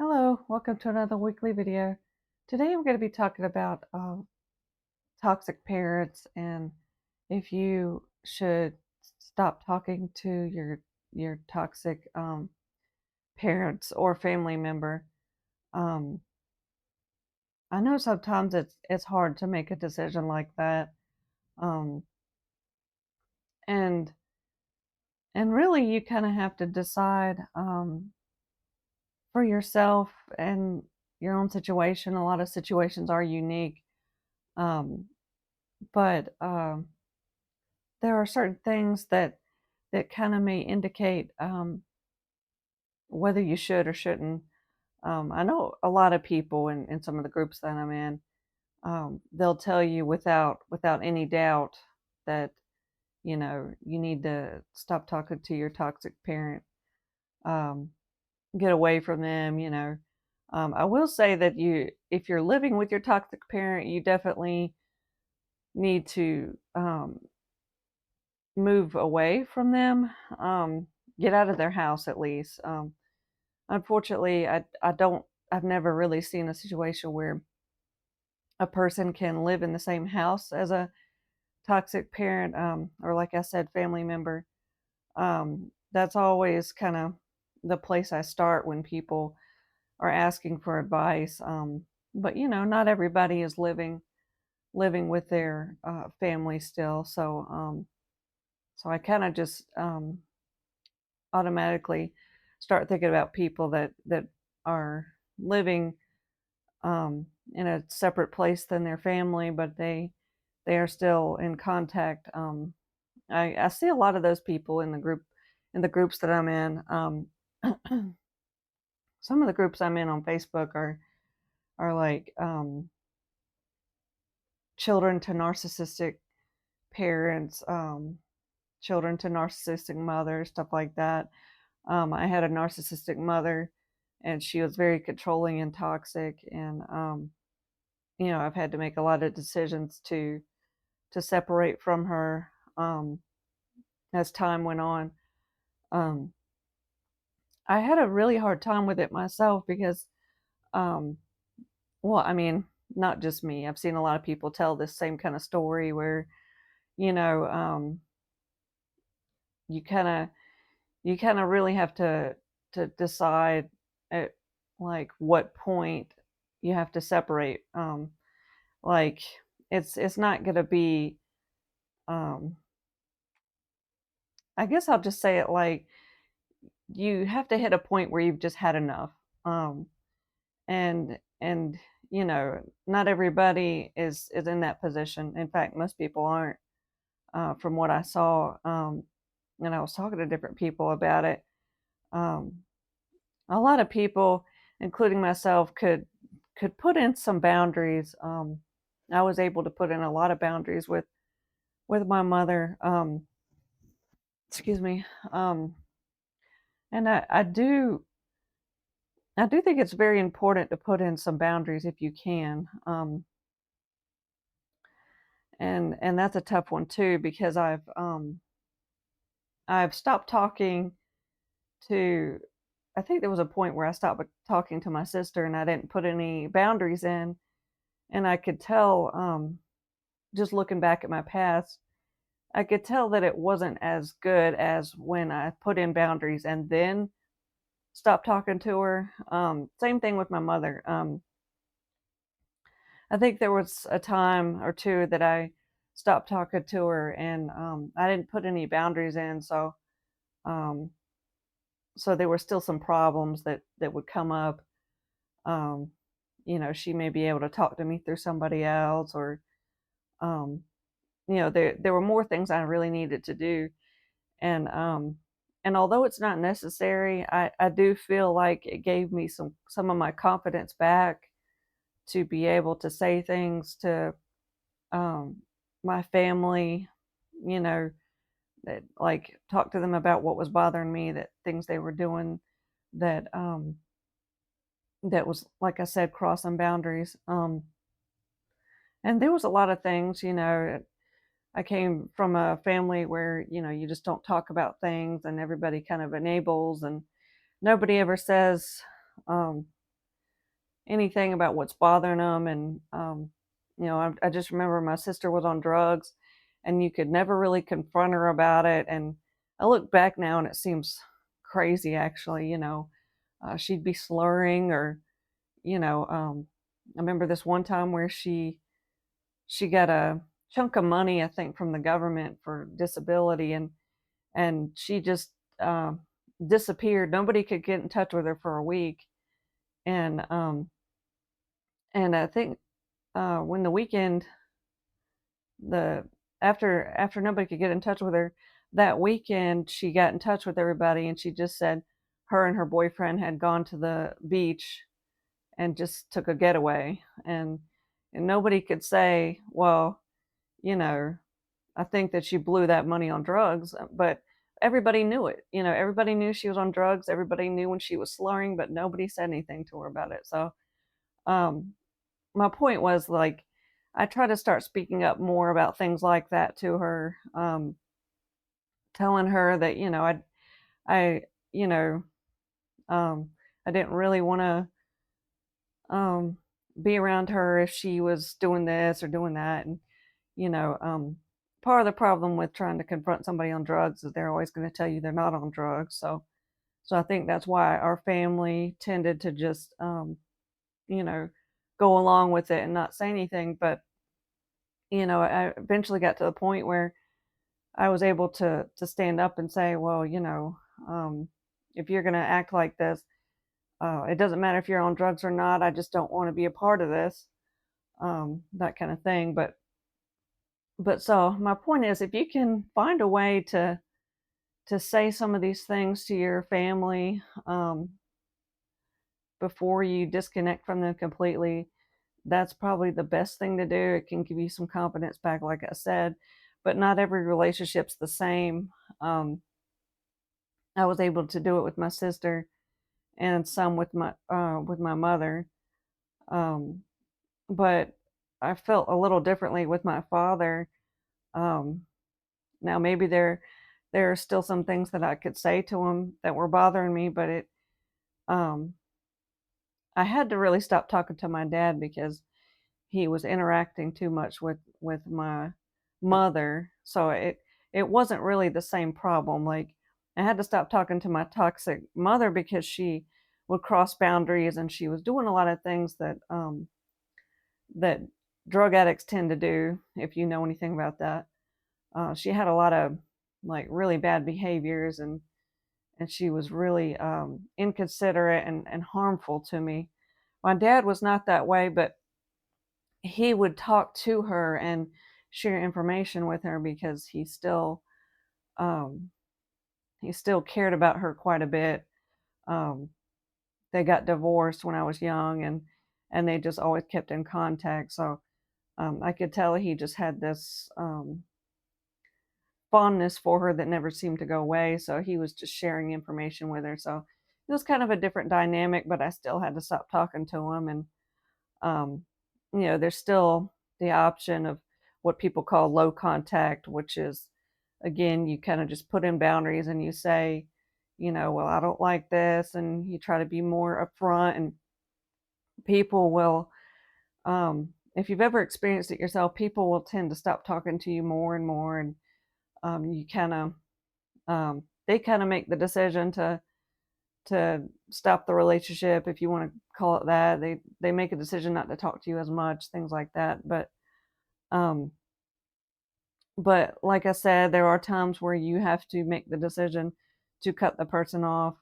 Hello, welcome to another weekly video. Today we're going to be talking about toxic parents and if you should stop talking to your toxic parents or family member. Um, I know sometimes it's hard to make a decision like that, um, and and really you kind of have to decide for yourself and your own situation. A lot of situations are unique, um, but there are certain things that kind of may indicate whether you should or shouldn't. I know a lot of people in some of the groups that I'm in, they'll tell you without any doubt that you need to stop talking to your toxic parent, um, get away from them. I will say that if you're living with your toxic parent, you definitely need to move away from them, get out of their house at least. Unfortunately, I've never really seen a situation where a person can live in the same house as a toxic parent, or like I said, family member. That's always kind of the place I start when people are asking for advice. But not everybody is living with their family still, so I kind of just automatically start thinking about people that are living in a separate place than their family, but they are still in contact. I see a lot of those people in the groups that I'm in. Some of the groups I'm in on Facebook are like children to narcissistic parents, children to narcissistic mothers, stuff like that. I had a narcissistic mother, and she was very controlling and toxic. And I've had to make a lot of decisions to separate from her as time went on. Um, I had a really hard time with it myself because, um, well, I mean, not just me. I've seen a lot of people tell this same kind of story where you know you kind of really have to decide at like what point you have to separate. Like it's not going to be. Um, I guess I'll just say it like you have to hit a point where you've just had enough. Um, and not everybody is in that position. In fact, most people aren't. From what I saw, and I was talking to different people about it. Um, a lot of people, including myself, could put in some boundaries. I was able to put in a lot of boundaries with my mother. Excuse me. And I do think it's very important to put in some boundaries if you can. And that's a tough one too because I've stopped talking to. I think there was a point where I stopped talking to my sister and I didn't put any boundaries in, and I could tell, just looking back at my past, I could tell that it wasn't as good as when I put in boundaries and then stopped talking to her. Same thing with my mother. I think there was a time or two that I stopped talking to her, and I didn't put any boundaries in, um, so there were still some problems that would come up. Um, she may be able to talk to me through somebody else, or um, there were more things I really needed to do, and and although it's not necessary, I do feel like it gave me some of my confidence back to be able to say things to um, my family, you know, that like talk to them about what was bothering me, that things they were doing that that was, like I said, crossing boundaries. And there was a lot of things, I came from a family where, you just don't talk about things and everybody kind of enables and nobody ever says, um, anything about what's bothering them. And I just remember my sister was on drugs, and you could never really confront her about it. And I look back now, and it seems crazy, actually. She'd be slurring, or I remember this one time where she got a chunk of money, I think, from the government for disability, and she just disappeared. Nobody could get in touch with her for a week. And I think when the weekend, the after nobody could get in touch with her that weekend, she got in touch with everybody, and she just said her and her boyfriend had gone to the beach and just took a getaway. And nobody could say, well, you know I think that she blew that money on drugs. But everybody knew it. Everybody knew she was on drugs. Everybody knew when she was slurring, but nobody said anything to her about it. So, um, my point was, like, I try to start speaking up more about things like that to her, telling her that, I, you know, um, I didn't really want to um, be around her if she was doing this or doing that. And, you know, um, part of the problem with trying to confront somebody on drugs is they're always going to tell you they're not on drugs. So I think that's why our family tended to just, you know, go along with it and not say anything. But, I eventually got to the point where I was able to stand up and say, well, um, if you're going to act like this, it doesn't matter if you're on drugs or not. I just don't want to be a part of this, that kind of thing. But so my point is, if you can find a way to say some of these things to your family, before you disconnect from them completely, that's probably the best thing to do. It can give you some confidence back, like I said, but not every relationship's the same. Um, I was able to do it with my sister, and some with my mother. Um, but I felt a little differently with my father. Um, Now maybe there are still some things that I could say to him that were bothering me, but um I had to really stop talking to my dad because he was interacting too much with my mother. So it wasn't really the same problem. Like, I had to stop talking to my toxic mother because she would cross boundaries, and she was doing a lot of things that drug addicts tend to do, if you know anything about that. She had a lot of, like, really bad behaviors, and she was really inconsiderate and harmful to me. My dad was not that way, but he would talk to her and share information with her because um, he still cared about her quite a bit. Um, they got divorced when I was young, and they just always kept in contact. So I could tell he just had this fondness for her that never seemed to go away. So he was just sharing information with her. So it was kind of a different dynamic, but I still had to stop talking to him. And, um, there's still the option of what people call low contact, which is, again, you kind of just put in boundaries and you say, well, I don't like this. And you try to be more upfront, and people will, if you've ever experienced it yourself, people will tend to stop talking to you more and more. And you kind of they kind of make the decision to stop the relationship, if you want to call it that. They make a decision not to talk to you as much, things like that. Um, but like I said, there are times where you have to make the decision to cut the person off.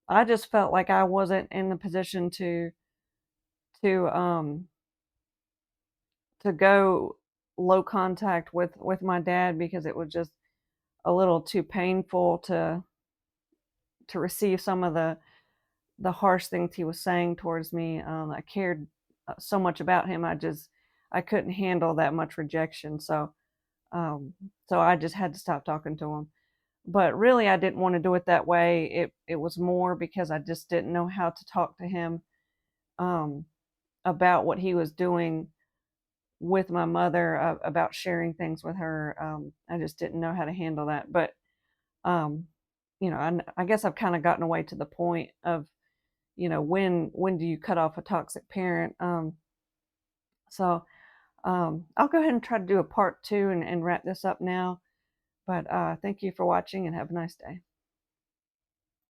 I just felt like I wasn't in the position to um, to go low contact with my dad, because it was just a little too painful to receive some of the harsh things he was saying towards me. I cared so much about him. I couldn't handle that much rejection. Um, so I just had to stop talking to him. But really, I didn't want to do it that way. It was more because I just didn't know how to talk to him, um, about what he was doing with my mother, about sharing things with her. I just didn't know how to handle that. But um, I guess I've kind of gotten away to the point of when do you cut off a toxic parent? So I'll go ahead and try to do a part two and wrap this up now. But thank you for watching and have a nice day.